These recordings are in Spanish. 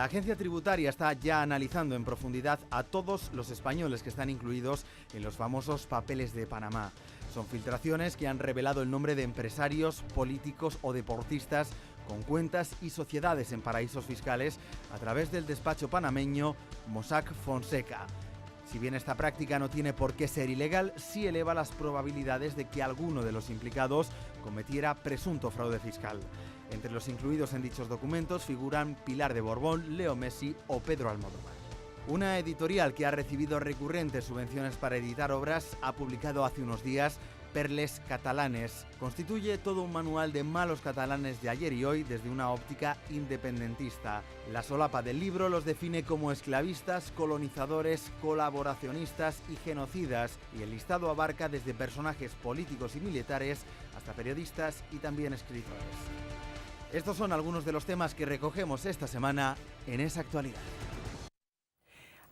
La agencia tributaria está ya analizando en profundidad a todos los españoles que están incluidos en los famosos papeles de Panamá. Son filtraciones que han revelado el nombre de empresarios, políticos o deportistas con cuentas y sociedades en paraísos fiscales a través del despacho panameño Mossack Fonseca. Si bien esta práctica no tiene por qué ser ilegal, sí eleva las probabilidades de que alguno de los implicados cometiera presunto fraude fiscal. Entre los incluidos en dichos documentos figuran Pilar de Borbón, Leo Messi o Pedro Almodóvar. Una editorial que ha recibido recurrentes subvenciones para editar obras ha publicado hace unos días Perles catalanes. Constituye todo un manual de malos catalanes de ayer y hoy desde una óptica independentista. La solapa del libro los define como esclavistas, colonizadores, colaboracionistas y genocidas, y el listado abarca desde personajes políticos y militares hasta periodistas y también escritores. Estos son algunos de los temas que recogemos esta semana en Esa Actualidad.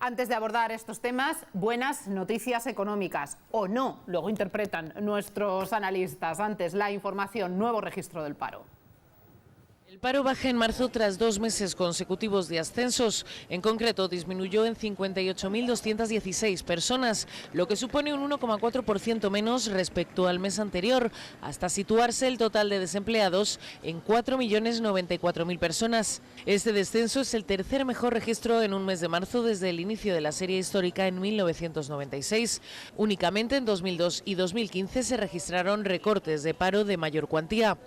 Antes de abordar estos temas, buenas noticias económicas, o no, luego interpretan nuestros analistas. Antes, la información, nuevo registro del paro. El paro baja en marzo tras 2 meses consecutivos de ascensos. En concreto, disminuyó en 58.216 personas, lo que supone un 1,4% menos respecto al mes anterior, hasta situarse el total de desempleados en 4.094.000 personas. Este descenso es el tercer mejor registro en un mes de marzo desde el inicio de la serie histórica en 1996. Únicamente en 2002 y 2015 se registraron recortes de paro de mayor cuantía.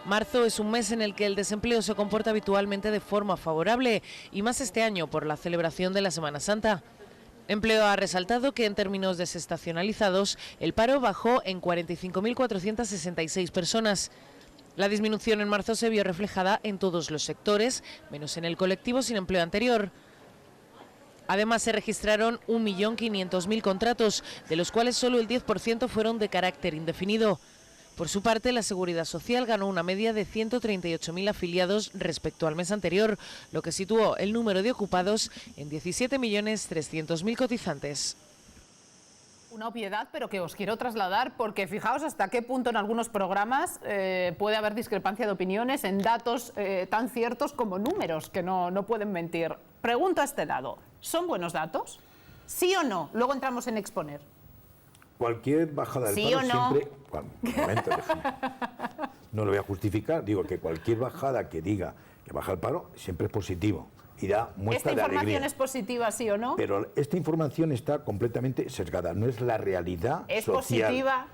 Marzo es un mes en el que el desempleo se comporta habitualmente de forma favorable, y más este año por la celebración de la Semana Santa. Empleo ha resaltado que en términos desestacionalizados el paro bajó en 45.466 personas. La disminución en marzo se vio reflejada en todos los sectores, menos en el colectivo sin empleo anterior. Además, se registraron 1.500.000 contratos, de los cuales solo el 10% fueron de carácter indefinido. Por su parte, la Seguridad Social ganó una media de 138.000 afiliados respecto al mes anterior, lo que situó el número de ocupados en 17.300.000 cotizantes. Una obviedad, pero que os quiero trasladar, porque fijaos hasta qué punto en algunos programas puede haber discrepancia de opiniones en datos tan ciertos como números, que no pueden mentir. Pregunto a este lado, ¿son buenos datos? ¿Sí o no? Luego entramos en exponer. Cualquier bajada del ¿Sí paro o no? siempre... Un momento, no lo voy a justificar, digo que cualquier bajada que diga que baja el paro siempre es positivo y da muestra de alegría. ¿Esta información es positiva, sí o no? Pero esta información está completamente sesgada, no es la realidad ¿Es social. positiva?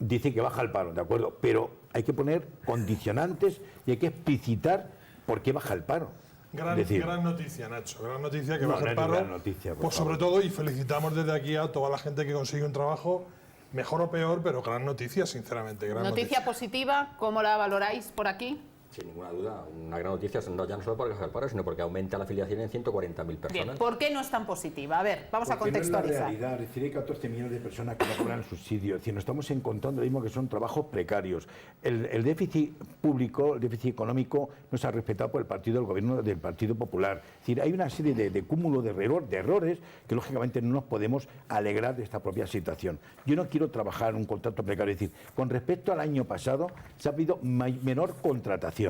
Dice que baja el paro, ¿de acuerdo? Pero hay que poner condicionantes y hay que explicitar por qué baja el paro. Gran noticia, Nacho, gran noticia que baja el paro. Gran noticia, pues sobre todo, y felicitamos desde aquí a toda la gente que consigue un trabajo, mejor o peor, pero gran noticia, sinceramente. Gran noticia positiva, ¿cómo la valoráis por aquí? Sin ninguna duda, una gran noticia, ya no solo porque baja el paro, sino porque aumenta la afiliación en 140.000 personas. Bien, ¿por qué no es tan positiva? A ver, vamos a contextualizar. No es la realidad, es decir, hay 14 millones de personas que no cobran el subsidio, es decir, nos estamos encontrando lo mismo que son trabajos precarios. El déficit público, el déficit económico, no se ha respetado por el partido del gobierno del Partido Popular. Es decir, hay una serie de cúmulo de errores que lógicamente no nos podemos alegrar de esta propia situación. Yo no quiero trabajar en un contrato precario, es decir, con respecto al año pasado se ha habido menor contratación.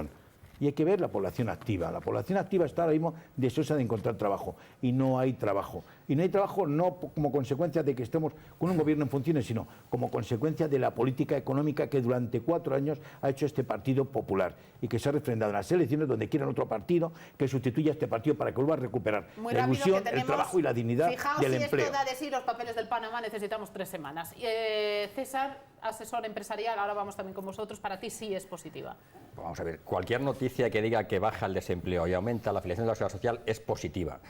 Y hay que ver la población activa. La población activa está ahora mismo deseosa de encontrar trabajo y no hay trabajo. Y no hay trabajo no como consecuencia de que estemos con un gobierno en funciones, sino como consecuencia de la política económica que durante 4 años ha hecho este Partido Popular y que se ha refrendado en las elecciones donde quieran otro partido que sustituya a este partido para que vuelva a recuperar la ilusión, el trabajo y la dignidad y el empleo. Fijaos si esto da de sí los papeles del Panamá, necesitamos 3 semanas. César, asesor empresarial, ahora vamos también con vosotros, para ti sí es positiva. Vamos a ver, cualquier noticia que diga que baja el desempleo y aumenta la afiliación de la seguridad social es positiva.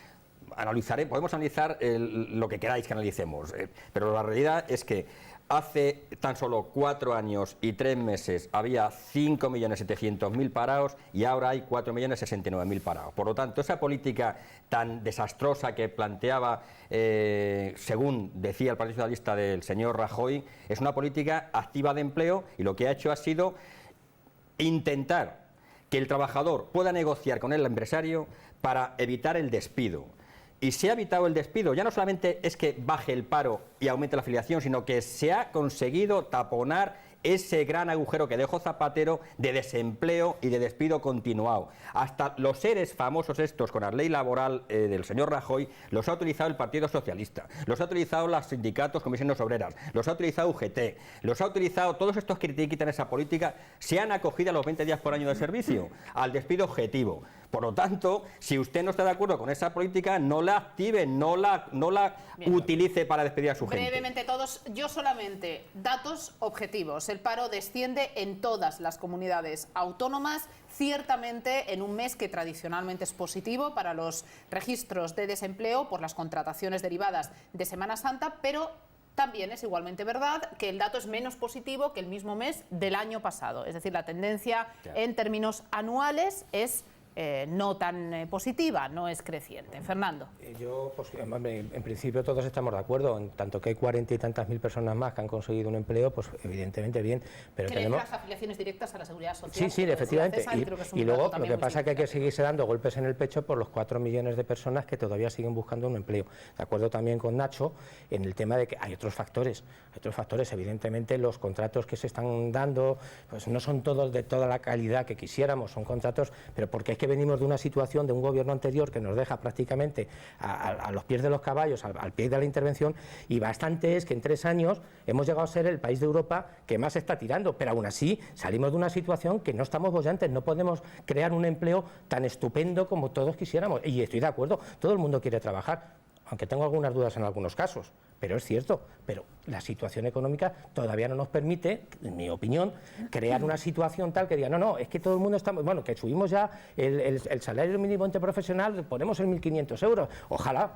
Podemos analizar lo que queráis que analicemos, pero la realidad es que hace tan solo 4 años y 3 meses había 5.700.000 parados y ahora hay 4.069.000 parados. Por lo tanto, esa política tan desastrosa que planteaba, según decía el Partido Socialista del señor Rajoy, es una política activa de empleo y lo que ha hecho ha sido intentar que el trabajador pueda negociar con el empresario para evitar el despido. Y se ha evitado el despido. Ya no solamente es que baje el paro y aumente la afiliación, sino que se ha conseguido taponar ese gran agujero que dejó Zapatero de desempleo y de despido continuado. Hasta los seres famosos estos con la ley laboral del señor Rajoy los ha utilizado el Partido Socialista, los ha utilizado los sindicatos, comisiones obreras, los ha utilizado UGT, los ha utilizado todos estos que critican esa política, se han acogido a los 20 días por año de servicio, al despido objetivo. Por lo tanto, si usted no está de acuerdo con esa política, no la active, no la utilice para despedir a su gente. Brevemente todos, yo solamente, datos objetivos. El paro desciende en todas las comunidades autónomas, ciertamente en un mes que tradicionalmente es positivo para los registros de desempleo por las contrataciones derivadas de Semana Santa, pero también es igualmente verdad que el dato es menos positivo que el mismo mes del año pasado. Es decir, la tendencia en términos anuales es no tan positiva, no es creciente. Fernando. Yo, pues, en principio todos estamos de acuerdo, en tanto que hay 40 y tantas mil personas más que han conseguido un empleo, pues evidentemente bien. Pero tenemos las afiliaciones directas a la Seguridad Social. Sí, efectivamente. Y luego lo que pasa es que hay que seguirse dando golpes en el pecho por los 4 millones de personas que todavía siguen buscando un empleo. De acuerdo también con Nacho en el tema de que hay otros factores. Evidentemente los contratos que se están dando pues no son todos de toda la calidad que quisiéramos, son contratos, pero porque es que venimos de una situación de un gobierno anterior que nos deja prácticamente a los pies de los caballos, al pie de la intervención, y bastante es que en 3 años hemos llegado a ser el país de Europa que más está tirando, pero aún así salimos de una situación que no estamos bollantes, no podemos crear un empleo tan estupendo como todos quisiéramos, y estoy de acuerdo, todo el mundo quiere trabajar, aunque tengo algunas dudas en algunos casos, pero es cierto, pero la situación económica todavía no nos permite, en mi opinión, crear una situación tal que diga, no, es que todo el mundo está, bueno, que subimos ya el salario mínimo interprofesional, ponemos en 1.500 euros, ojalá.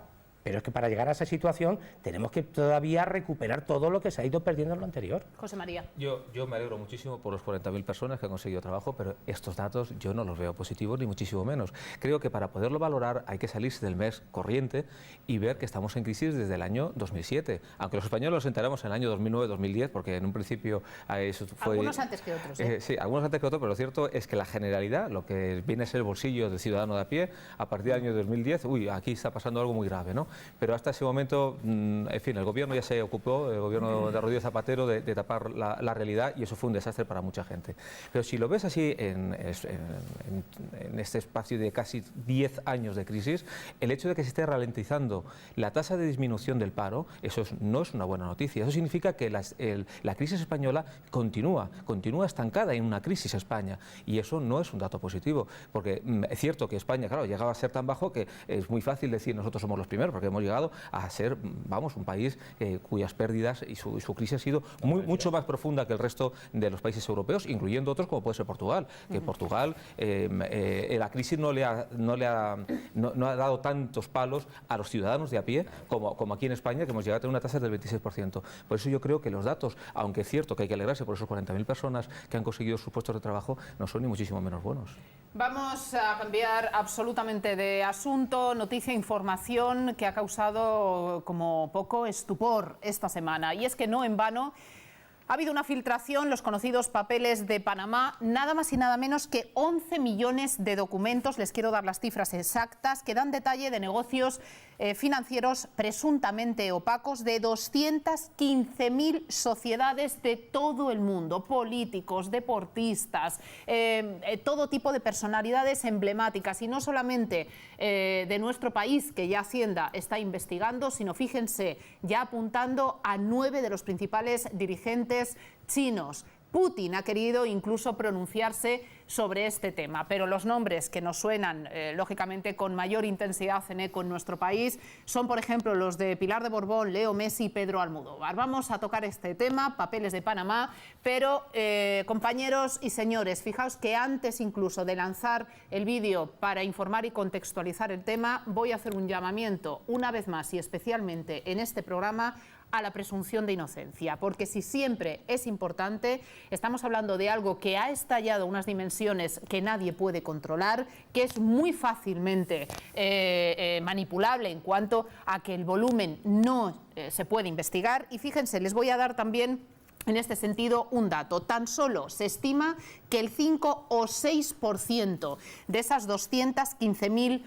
Pero es que para llegar a esa situación tenemos que todavía recuperar todo lo que se ha ido perdiendo en lo anterior. José María. Yo me alegro muchísimo por los 40.000 personas que han conseguido trabajo, pero estos datos yo no los veo positivos ni muchísimo menos. Creo que para poderlo valorar hay que salirse del mes corriente y ver que estamos en crisis desde el año 2007. Aunque los españoles nos enteramos en el año 2009-2010, porque en un principio eso fue... Algunos antes que otros. Sí, algunos antes que otros, pero lo cierto es que la generalidad, lo que viene a ser el bolsillo del ciudadano de a pie, a partir del año 2010, aquí está pasando algo muy grave, ¿no? Pero hasta ese momento, en fin, el gobierno ya se ocupó, el gobierno de Rodríguez Zapatero, de tapar la realidad, y eso fue un desastre para mucha gente. Pero si lo ves así en este espacio de casi 10 años de crisis, el hecho de que se esté ralentizando la tasa de disminución del paro, eso no es una buena noticia. Eso significa que la crisis española continúa estancada en una crisis España, y eso no es un dato positivo, porque es cierto que España, claro, llegaba a ser tan bajo que es muy fácil decir nosotros somos los primeros, porque hemos llegado a ser, un país cuyas pérdidas y su crisis ha sido mucho más profunda que el resto de los países europeos, incluyendo otros como puede ser Portugal, que Portugal la crisis no ha dado tantos palos a los ciudadanos de a pie como aquí en España, que hemos llegado a tener una tasa del 26%. Por eso yo creo que los datos, aunque es cierto que hay que alegrarse por esos 40.000 personas que han conseguido sus puestos de trabajo, no son ni muchísimo menos buenos. Vamos a cambiar absolutamente de asunto. Noticia, información que ha causado como poco estupor esta semana. Y es que no en vano ha habido una filtración, los conocidos papeles de Panamá, nada más y nada menos que 11 millones de documentos, les quiero dar las cifras exactas, que dan detalle de negocios financieros presuntamente opacos de 215.000 sociedades de todo el mundo, políticos, deportistas, todo tipo de personalidades emblemáticas, y no solamente de nuestro país, que ya Hacienda está investigando, sino, fíjense, ya apuntando a 9 de los principales dirigentes chinos. Putin ha querido incluso pronunciarse sobre este tema, pero los nombres que nos suenan, lógicamente, con mayor intensidad en eco en nuestro país son, por ejemplo, los de Pilar de Borbón, Leo Messi y Pedro Almodóvar. Vamos a tocar este tema, papeles de Panamá, pero, compañeros y señores, fijaos que antes incluso de lanzar el vídeo para informar y contextualizar el tema, voy a hacer un llamamiento, una vez más y especialmente en este programa, a la presunción de inocencia, porque si siempre es importante, estamos hablando de algo que ha estallado a unas dimensiones que nadie puede controlar, que es muy fácilmente manipulable en cuanto a que el volumen no se puede investigar. Y fíjense, les voy a dar también en este sentido un dato. Tan solo se estima que el 5 o 6% de esas 215.000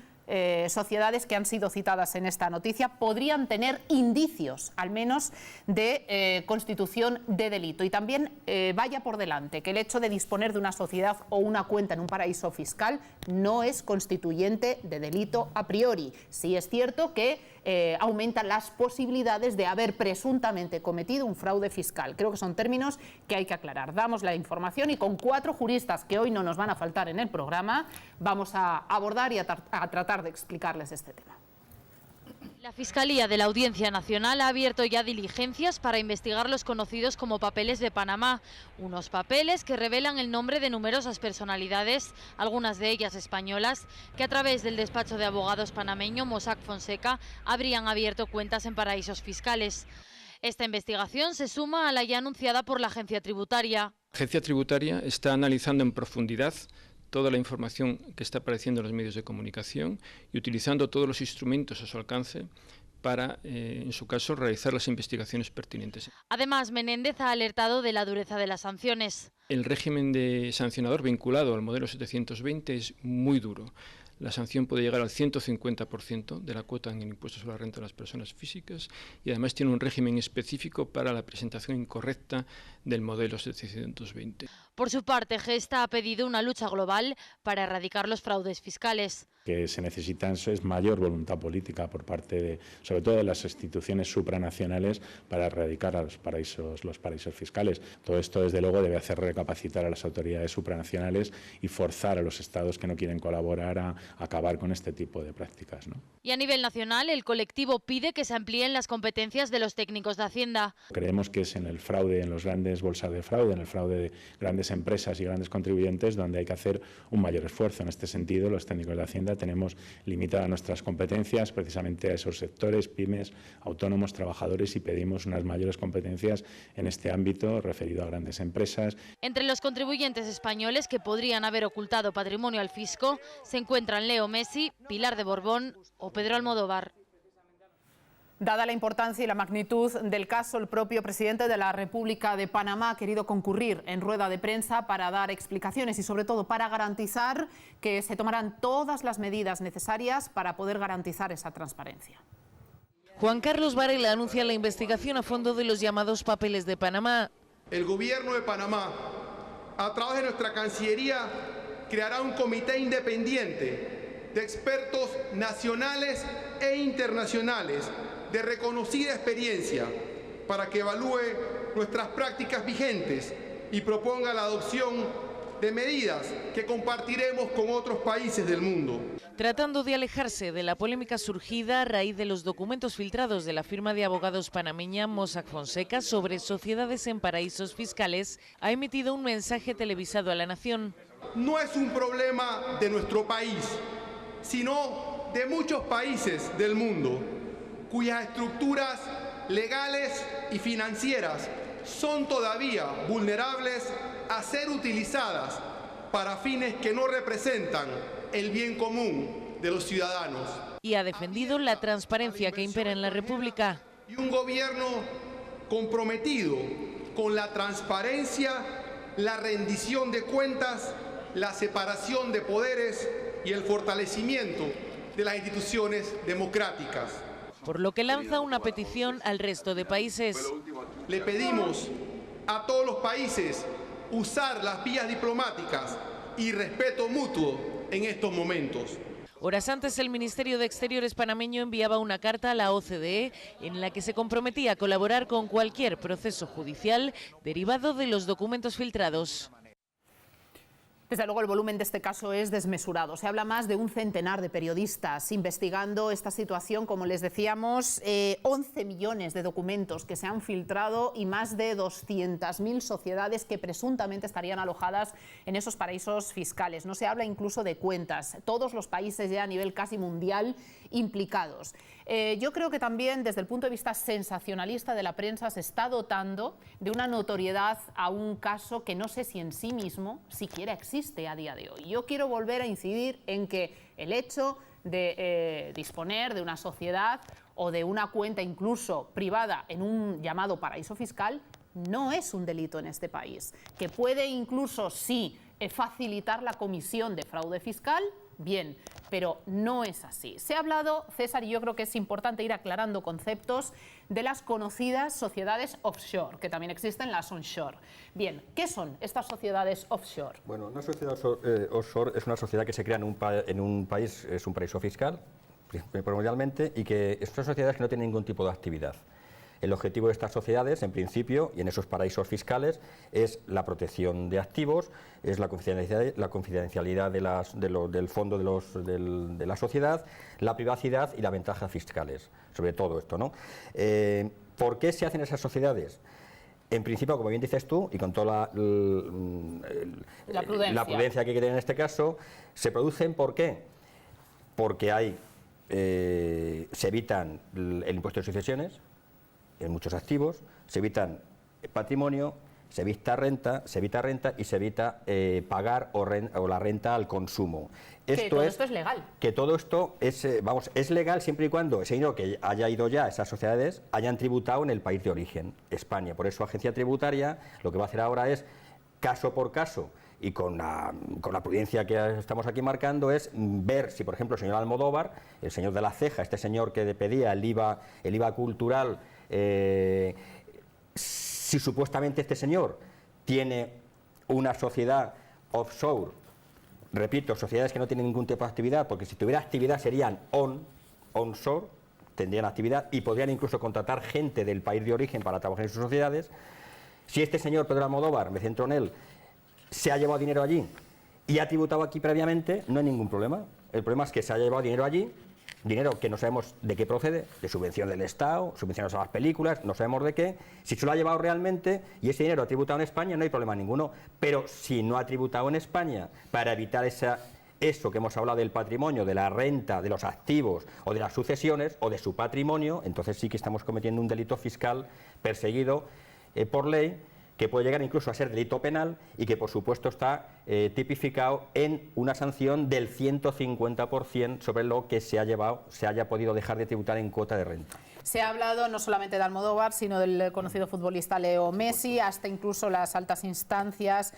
sociedades que han sido citadas en esta noticia podrían tener indicios, al menos, de constitución de delito. Y también vaya por delante que el hecho de disponer de una sociedad o una cuenta en un paraíso fiscal no es constituyente de delito a priori. Sí es cierto que aumentan las posibilidades de haber presuntamente cometido un fraude fiscal. Creo que son términos que hay que aclarar. Damos la información y con 4 juristas que hoy no nos van a faltar en el programa vamos a abordar y a tratar de explicarles este tema. La Fiscalía de la Audiencia Nacional ha abierto ya diligencias para investigar los conocidos como papeles de Panamá, unos papeles que revelan el nombre de numerosas personalidades, algunas de ellas españolas, que a través del despacho de abogados panameño Mossack Fonseca habrían abierto cuentas en paraísos fiscales. Esta investigación se suma a la ya anunciada por la Agencia Tributaria. La Agencia Tributaria está analizando en profundidad toda la información que está apareciendo en los medios de comunicación y utilizando todos los instrumentos a su alcance para, en su caso, realizar las investigaciones pertinentes. Además, Menéndez ha alertado de la dureza de las sanciones. El régimen de sancionador vinculado al modelo 720 es muy duro. La sanción puede llegar al 150% de la cuota en el impuesto sobre la renta de las personas físicas y además tiene un régimen específico para la presentación incorrecta del modelo 720. Por su parte, Gesta ha pedido una lucha global para erradicar los fraudes fiscales. Que se necesita es mayor voluntad política por parte sobre todo de las instituciones supranacionales para erradicar a los paraísos fiscales. Todo esto, desde luego, debe hacer recapacitar a las autoridades supranacionales y forzar a los estados que no quieren colaborar a acabar con este tipo de prácticas, ¿no? Y a nivel nacional, el colectivo pide que se amplíen las competencias de los técnicos de Hacienda. Creemos que es en el fraude, en las grandes bolsas de fraude, en el fraude de grandes empresas y grandes contribuyentes, donde hay que hacer un mayor esfuerzo. En este sentido, los técnicos de Hacienda tenemos limitadas nuestras competencias precisamente a esos sectores, pymes, autónomos, trabajadores, y pedimos unas mayores competencias en este ámbito referido a grandes empresas. Entre los contribuyentes españoles que podrían haber ocultado patrimonio al fisco se encuentran Leo Messi, Pilar de Borbón o Pedro Almodóvar. Dada la importancia y la magnitud del caso, el propio presidente de la República de Panamá ha querido concurrir en rueda de prensa para dar explicaciones y sobre todo para garantizar que se tomarán todas las medidas necesarias para poder garantizar esa transparencia. Juan Carlos Varela anuncia la investigación a fondo de los llamados papeles de Panamá. El gobierno de Panamá, a través de nuestra Cancillería, creará un comité independiente de expertos nacionales e internacionales de reconocida experiencia para que evalúe nuestras prácticas vigentes y proponga la adopción de medidas que compartiremos con otros países del mundo. Tratando de alejarse de la polémica surgida a raíz de los documentos filtrados de la firma de abogados panameña Mossack Fonseca sobre sociedades en paraísos fiscales, ha emitido un mensaje televisado a la nación. No es un problema de nuestro país, sino de muchos países del mundo, cuyas estructuras legales y financieras son todavía vulnerables a ser utilizadas para fines que no representan el bien común de los ciudadanos. Y ha defendido la transparencia que impera en la República. Y un gobierno comprometido con la transparencia, la rendición de cuentas, la separación de poderes y el fortalecimiento de las instituciones democráticas. Por lo que lanza una petición al resto de países. Le pedimos a todos los países usar las vías diplomáticas y respeto mutuo en estos momentos. Horas antes, el Ministerio de Exteriores panameño enviaba una carta a la OCDE en la que se comprometía a colaborar con cualquier proceso judicial derivado de los documentos filtrados. Desde luego el volumen de este caso es desmesurado. Se habla más de un centenar de periodistas investigando esta situación. Como les decíamos, 11 millones de documentos que se han filtrado y más de 200.000 sociedades que presuntamente estarían alojadas en esos paraísos fiscales. No se habla incluso de cuentas. Todos los países ya a nivel casi mundial implicados. Yo creo que también desde el punto de vista sensacionalista de la prensa se está dotando de una notoriedad a un caso que no sé si en sí mismo siquiera existe a día de hoy. Yo quiero volver a incidir en que el hecho de disponer de una sociedad o de una cuenta incluso privada en un llamado paraíso fiscal no es un delito en este país, que puede incluso sí facilitar la comisión de fraude fiscal, bien, pero no es así. Se ha hablado, César, y yo creo que es importante ir aclarando conceptos de las conocidas sociedades offshore, que también existen las onshore. Bien, ¿qué son estas sociedades offshore? Bueno, una sociedad offshore es una sociedad que se crea en un país, es un paraíso fiscal, primordialmente, y que son sociedades que no tienen ningún tipo de actividad. El objetivo de estas sociedades, en principio, y en esos paraísos fiscales, es la protección de activos, es la confidencialidad del fondo de la sociedad, la privacidad y las ventajas fiscales, sobre todo esto, ¿no? ¿Por qué se hacen esas sociedades? En principio, como bien dices tú, y con toda la prudencia que hay que tener en este caso, se producen, ¿por qué? Porque se evitan el impuesto de sucesiones en muchos activos, se evitan patrimonio, se evita renta y se evita pagar o la renta al consumo. Todo esto es legal. Que todo esto es legal siempre y cuando ese dinero que haya ido ya a esas sociedades hayan tributado en el país de origen, España. Por eso, Agencia Tributaria lo que va a hacer ahora es, caso por caso, y con la prudencia que estamos aquí marcando, es ver si, por ejemplo, el señor Almodóvar, el señor de la ceja, este señor que pedía el IVA cultural, si supuestamente este señor tiene una sociedad offshore, repito, sociedades que no tienen ningún tipo de actividad, porque si tuviera actividad serían onshore, tendrían actividad y podrían incluso contratar gente del país de origen para trabajar en sus sociedades. Si este señor Pedro Almodóvar, me centro en él, se ha llevado dinero allí y ha tributado aquí previamente, no hay ningún problema. El problema es que se ha llevado dinero allí, dinero que no sabemos de qué procede, de subvención del Estado, subvenciones a las películas, no sabemos de qué. Si se lo ha llevado realmente y ese dinero ha tributado en España, no hay problema ninguno. Pero si no ha tributado en España, para evitar eso que hemos hablado del patrimonio, de la renta, de los activos o de las sucesiones o de su patrimonio, entonces sí que estamos cometiendo un delito fiscal perseguido por ley, que puede llegar incluso a ser delito penal y que por supuesto está tipificado en una sanción del 150% sobre lo que se haya podido dejar de tributar en cuota de renta. Se ha hablado no solamente de Almodóvar, sino del conocido futbolista Leo Messi, hasta incluso las altas instancias,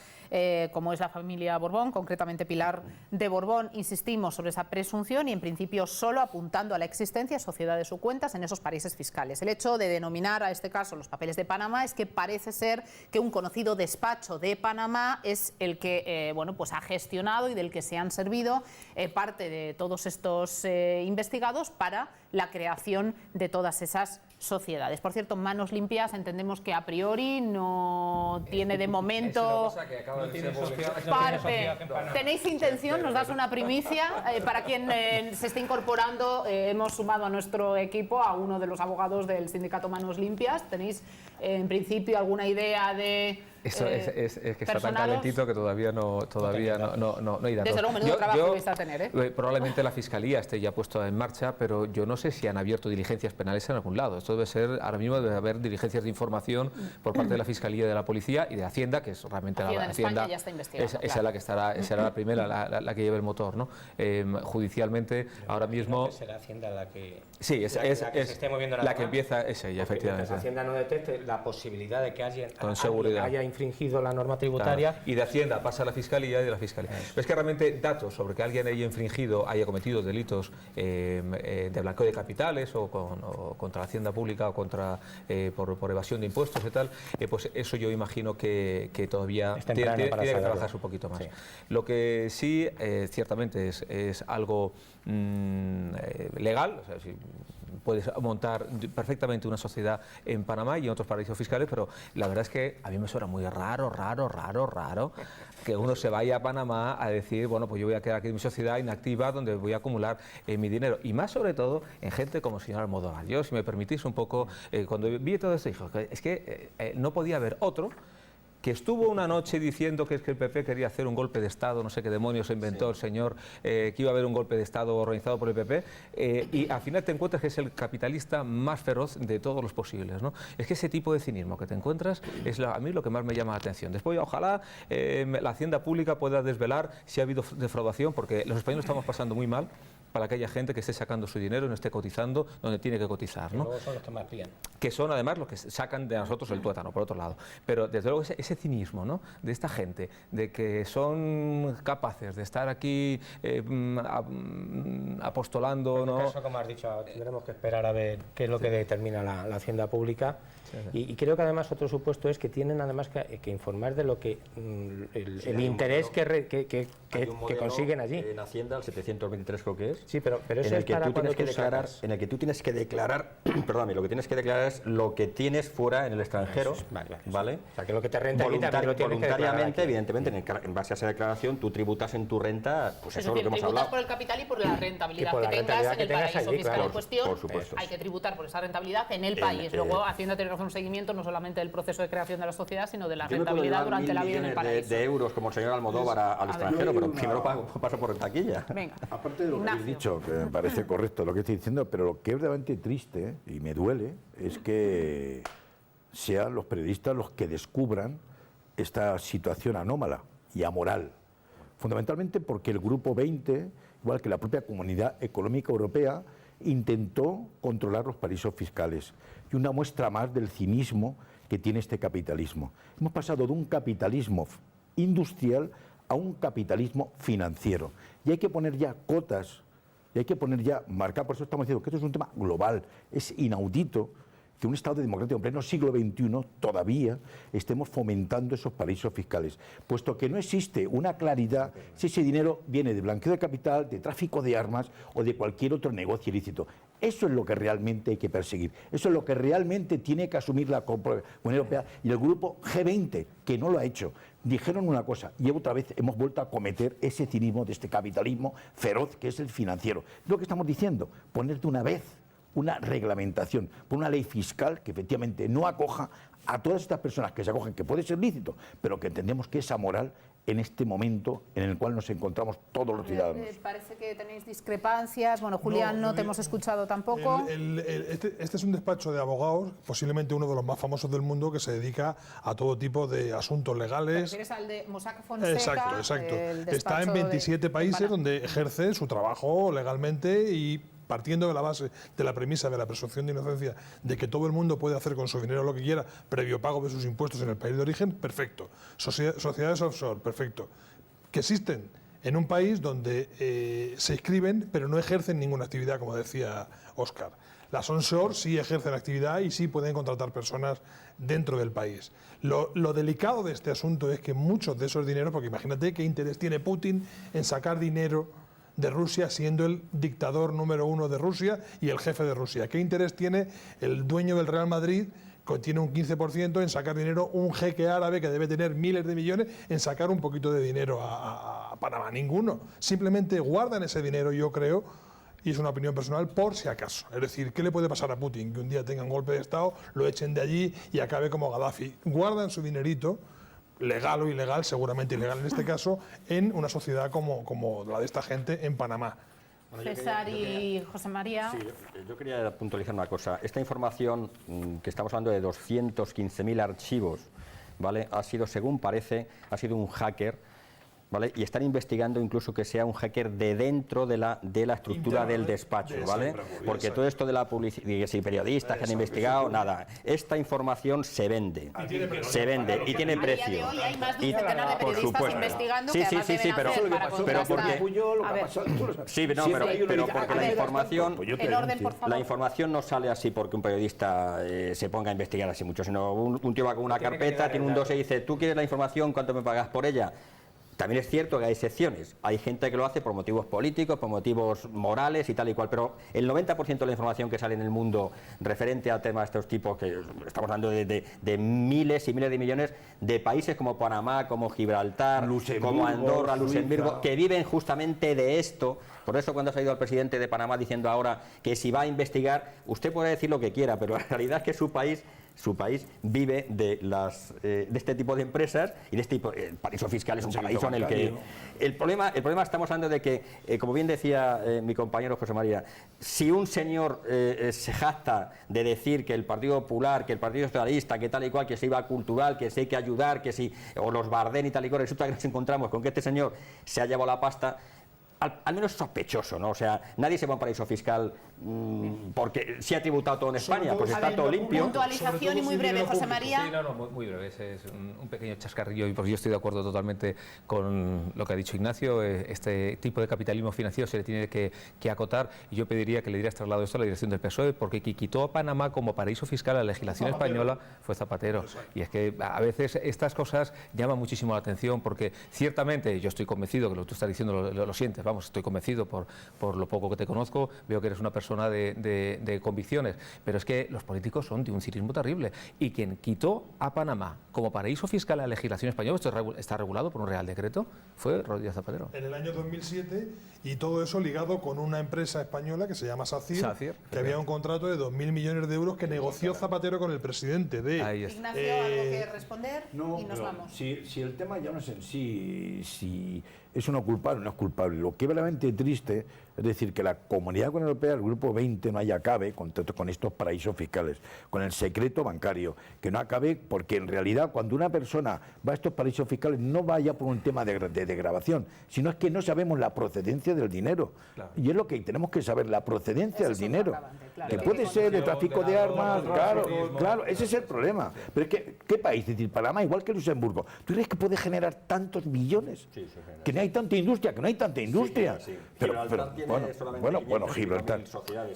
como es la familia Borbón, concretamente Pilar de Borbón. Insistimos sobre esa presunción y, en principio, solo apuntando a la existencia de sociedades o cuentas en esos paraísos fiscales. El hecho de denominar a este caso los papeles de Panamá es que parece ser que un conocido despacho de Panamá es el que pues ha gestionado y del que se han servido parte de todos estos investigados para la creación de todas esas sociedades. Por cierto, Manos Limpias entendemos que a priori no tiene de momento parte. ¿Tenéis intención? ¿Nos das una primicia? Para quien se esté incorporando, hemos sumado a nuestro equipo a uno de los abogados del sindicato Manos Limpias. ¿Tenéis en principio alguna idea de...? Eso es que está tan calentito que todavía no hay datos. Desde luego, menudo trabajo vais a tener, Probablemente la Fiscalía esté ya puesta en marcha, pero yo no sé si han abierto diligencias penales en algún lado. Esto debe ser, ahora mismo debe haber diligencias de información por parte de la Fiscalía, de la Policía y de Hacienda, que es realmente la Hacienda. Ya está investigando, esa es la que estará, será la primera, la que lleve el motor, ¿no? Judicialmente, ahora mismo... Será Hacienda la que... Sí, es la que se esté moviendo la que empieza, es ella, efectivamente. Mientras Hacienda no detecte la posibilidad de que alguien haya infringido la norma tributaria. Claro. Y de Hacienda pasa a la Fiscalía y de la Fiscalía. Pero es que realmente datos sobre que alguien haya infringido, haya cometido delitos de blanqueo de capitales o contra la Hacienda Pública o por evasión de impuestos y tal, pues eso yo imagino que todavía tiene que trabajarse un poquito más. Sí. Lo que sí, ciertamente, es algo legal, o sea, si puedes montar perfectamente una sociedad en Panamá y en otros paraísos fiscales, pero la verdad es que a mí me suena muy raro que uno se vaya a Panamá a decir, bueno, pues yo voy a quedar aquí en mi sociedad inactiva donde voy a acumular mi dinero, y más sobre todo en gente como el señor Almodóvar. Yo, si me permitís un poco, cuando vi todo esto, dije, es que no podía haber otro que estuvo una noche diciendo que es que el PP quería hacer un golpe de Estado, no sé qué demonios se inventó el señor, que iba a haber un golpe de Estado organizado por el PP, y al final te encuentras que es el capitalista más feroz de todos los posibles, ¿no? Es que ese tipo de cinismo que te encuentras es a mí lo que más me llama la atención. Después, ojalá la Hacienda Pública pueda desvelar si ha habido defraudación, porque los españoles estamos pasando muy mal para aquella gente que esté sacando su dinero y no esté cotizando donde tiene que cotizar, ¿no? Luego son los que más pillan. Que son además los que sacan de nosotros el tuétano, por otro lado. Pero desde luego ese cinismo, ¿no?, de esta gente, de que son capaces de estar aquí apostolando, ¿no? En este caso, como has dicho, tendremos que esperar a ver qué es lo que determina la Hacienda Pública. Y creo que además otro supuesto es que tienen además que informar de lo que el interés que consiguen allí. En Hacienda, el 723 creo que es. Sí, pero eso es para cuando tú sacas. En el que tú tienes que declarar, perdóname, lo que tienes que declarar es lo que tienes fuera en el extranjero, ¿vale? O sea, que lo que te renta lo tienes que voluntariamente, evidentemente, en base a esa declaración, tú tributas en tu renta, pues eso es lo que hemos hablado. Tributas por el capital y por la rentabilidad que tengas en el paraíso fiscal en cuestión. Por supuesto. Hay que tributar por esa rentabilidad en el país. Luego, Hacienda tiene que hacer un seguimiento no solamente del proceso de creación de la sociedad, sino de la rentabilidad durante la vida en el paraíso. De euros, como el señor Almodóvar al extranjero, pero primero paso por taquilla. Venga. Aparte de lo que habéis dicho, que me parece correcto lo que estoy diciendo, pero lo que es realmente triste y me duele es que sean los periodistas los que descubran esta situación anómala y amoral. Fundamentalmente porque el Grupo 20, igual que la propia Comunidad Económica Europea, intentó controlar los paraísos fiscales. Y una muestra más del cinismo que tiene este capitalismo. Hemos pasado de un capitalismo industrial a un capitalismo financiero. Y hay que poner ya cotas, y hay que poner ya, marcar, por eso estamos diciendo que esto es un tema global, es inaudito que un Estado democrático en pleno siglo XXI todavía estemos fomentando esos paraísos fiscales, puesto que no existe una claridad si ese dinero viene de blanqueo de capital, de tráfico de armas o de cualquier otro negocio ilícito. Eso es lo que realmente hay que perseguir, eso es lo que realmente tiene que asumir la Unión Europea y el grupo G20, que no lo ha hecho. Dijeron una cosa y otra vez hemos vuelto a cometer ese cinismo de este capitalismo feroz que es el financiero. Es lo que estamos diciendo, poner de una vez una reglamentación, por una ley fiscal que efectivamente no acoja a todas estas personas que se acogen, que puede ser lícito, pero que entendemos que es amoral en este momento en el cual nos encontramos todos los ciudadanos. Parece que tenéis discrepancias. Bueno, Julián, no te hemos escuchado tampoco. Este es un despacho de abogados, posiblemente uno de los más famosos del mundo, que se dedica a todo tipo de asuntos legales. ¿Te refieres al de Mossack Fonseca? Exacto. Está en 27 países donde ejerce su trabajo legalmente y partiendo de la base, de la premisa de la presunción de inocencia, de que todo el mundo puede hacer con su dinero lo que quiera, previo pago de sus impuestos en el país de origen, perfecto. Sociedades offshore, perfecto. Que existen en un país donde se inscriben, pero no ejercen ninguna actividad, como decía Óscar. Las onshore sí ejercen actividad y sí pueden contratar personas dentro del país. Lo delicado de este asunto es que muchos de esos dineros, porque imagínate qué interés tiene Putin en sacar dinero de Rusia, siendo el dictador número 1 de Rusia y el jefe de Rusia. ¿Qué interés tiene el dueño del Real Madrid, que tiene un 15%, en sacar dinero, un jeque árabe que debe tener miles de millones, en sacar un poquito de dinero a Panamá? Ninguno. Simplemente guardan ese dinero, yo creo, y es una opinión personal, por si acaso. Es decir, ¿qué le puede pasar a Putin? Que un día tenga un golpe de Estado, lo echen de allí y acabe como Gaddafi. Guardan su dinerito, legal o ilegal, seguramente ilegal en este caso, en una sociedad como la de esta gente en Panamá. César y José María. Sí, yo quería puntualizar una cosa. Esta información, que estamos hablando de 215.000 archivos, ¿vale? Ha sido, según parece, ha sido un hacker, ¿vale? Y están investigando incluso que sea un hacker de dentro de la estructura del despacho, ¿vale? Porque todo esto de la publicidad, que si periodistas que han investigado, nada. Esta información se vende y tiene precio. A día de hoy hay más de un centenar de periodistas investigando que además deben hacer para contrastar. Pero porque la información, la información no sale así porque un periodista se ponga a investigar así mucho, sino un tío va con una carpeta, tiene un dossier y dice, ¿tú quieres la información? ¿Cuánto me pagas por ella? También es cierto que hay excepciones. Hay gente que lo hace por motivos políticos, por motivos morales y tal y cual, pero el 90% de la información que sale en el mundo referente a temas de estos tipos, que estamos hablando de miles y miles de millones de países como Panamá, como Gibraltar, como Andorra, Luxemburgo, que viven justamente de esto. Por eso cuando ha salido el presidente de Panamá diciendo ahora que si va a investigar, usted puede decir lo que quiera, pero la realidad es que su país vive de este tipo de empresas y de este tipo. El paraíso fiscal es un paraíso en el que el problema estamos hablando de que, como bien decía mi compañero José María, si un señor se jacta de decir que el Partido Popular, que el Partido Socialista, que tal y cual, que se iba cultural, que se hay que ayudar, que si, o los Bardén y tal y cual, resulta que nos encontramos con que este señor se ha llevado la pasta. al menos sospechoso, ¿no? O sea, nadie se va a un paraíso fiscal porque se ha tributado todo en España, pues está todo limpio. Puntualización y muy breve, José María. Sí, no, muy breve, ese es un pequeño chascarrillo, y porque yo estoy de acuerdo totalmente con lo que ha dicho Ignacio. Este tipo de capitalismo financiero se le tiene que acotar, y yo pediría que le dieras traslado esto a la dirección del PSOE, porque quien quitó a Panamá como paraíso fiscal a la legislación española fue Zapatero. Y es que a veces estas cosas llaman muchísimo la atención, porque ciertamente yo estoy convencido, que lo que tú estás diciendo lo sientes, vamos, estoy convencido por lo poco que te conozco, veo que eres una persona de convicciones, pero es que los políticos son de un cinismo terrible, y quien quitó a Panamá como paraíso fiscal a la legislación española, esto está regulado por un Real Decreto, fue Rodríguez Zapatero. En el año 2007, y todo eso ligado con una empresa española que se llama SACIR, que había un contrato de 2.000 millones de euros que negoció Zapatero con el presidente de... Ignacio, ¿algo que responder? No, y nos vamos. Si el tema ya no es en sí, si es uno culpable o no es culpable, lo que es verdaderamente triste es decir que la Comunidad Europea, el Grupo 20, no acabe con estos paraísos fiscales, con el secreto bancario, que no acabe, porque en realidad cuando una persona va a estos paraísos fiscales no vaya por un tema de grabación, sino es que no sabemos la procedencia del dinero. Claro. Y es lo que tenemos que saber, la procedencia del dinero. Claro. Que puede ser de tráfico de armas, claro, ese es el problema. Pero es que, ¿qué país? Es decir, Panamá, igual que Luxemburgo, ¿tú crees que puede generar tantos millones? Sí, que no hay tanta industria, Sí. Pero bueno, Gibraltar.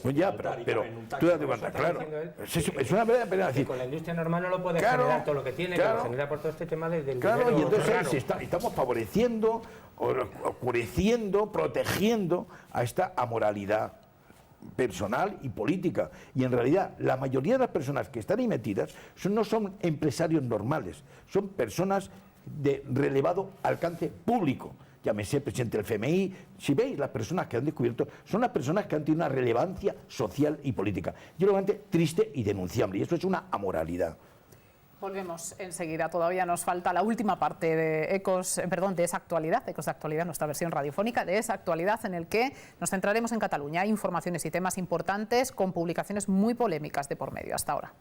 Pues ya, pero tú date cuenta, claro. Es una verdad pena decir. Con la industria normal no lo puede generar todo lo que tiene, que lo genera por todo este tema del Claro, y entonces estamos favoreciendo, oscureciendo, protegiendo a esta amoralidad personal y política, y en realidad la mayoría de las personas que están ahí metidas no son empresarios normales, son personas de relevado alcance público, llámese presidente del FMI. Si veis, las personas que han descubierto son las personas que han tenido una relevancia social y política, y realmente triste y denunciable, y eso es una amoralidad. Volvemos enseguida, todavía nos falta la última parte de Ecos de Esa Actualidad, Ecos de Actualidad, nuestra versión radiofónica de Esa Actualidad, en el que nos centraremos en Cataluña. Hay informaciones y temas importantes con publicaciones muy polémicas de por medio. Hasta ahora.